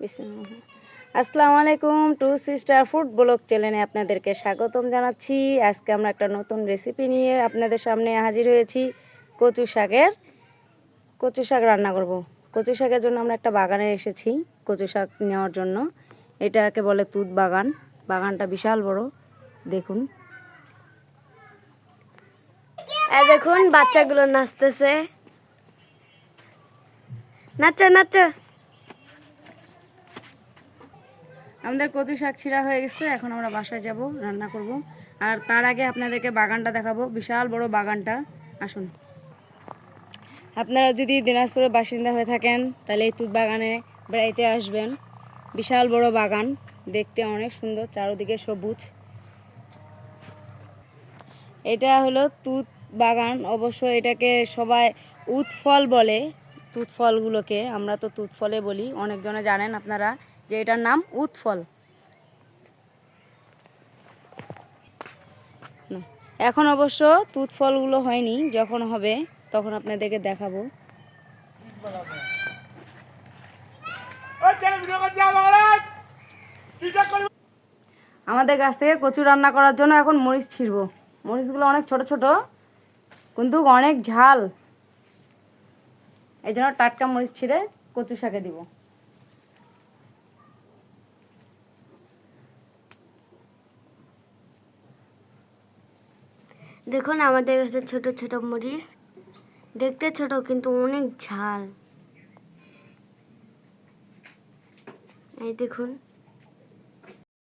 বিসমিল্লাহ। আসসালামু আলাইকুম, টু সিস্টার ফুড ব্লগ চ্যানেলে আপনাদেরকে স্বাগতম জানাচ্ছি। আজকে আমরা একটা নতুন রেসিপি নিয়ে আপনাদের সামনে হাজির হয়েছি। কচু শাক রান্না করব। কচু শাকের জন্য আমরা একটা বাগানে এসেছি কচু শাক নেওয়ার জন্য। এটাকে বলে তুত বাগান। বাগানটা বিশাল বড়, দেখুন। দেখুন বাচ্চাগুলো নাচতেছে, নাচো নাচো। আমাদের কচু শাক ছিঁড়া হয়ে গেছে, এখন আমরা বাসায় যাব, রান্না করব। আর তার আগে আপনাদেরকে বাগানটা দেখাবো, বিশাল বড় বাগানটা। আসুন, আপনারা যদি দিনাজপুরের বাসিন্দা হয়ে থাকেন তাহলে এই তুত বাগানে বেড়াইতে আসবেন। বিশাল বড় বাগান, দেখতে অনেক সুন্দর, চারদিকে সবুজ। এটা হলো তুত বাগান। অবশ্য এটাকে সবাই উত ফল বলে। তুত ফলগুলোকে আমরা তো তুত ফলে বলি, অনেকজনে জানেন আপনারা যে এটার নাম উত ফল। এখন অবশ্য তুত ফলগুলো হয়নি, যখন হবে তখন আপনাদেরকে দেখাবো। আমাদের গাছ থেকে কচু রান্না করার জন্য এখন মরিচ ছিঁড়বো। মরিচগুলো অনেক ছোট ছোট, কিন্তু অনেক ঝাল। এই জন্য টাটকা মরিচ ছিঁড়ে কচু শাকে দিব। দেখুন আমাদের কাছে ছোট ছোট মরিচ, দেখতে ছোট কিন্তু অনেক ঝাল। এই দেখুন।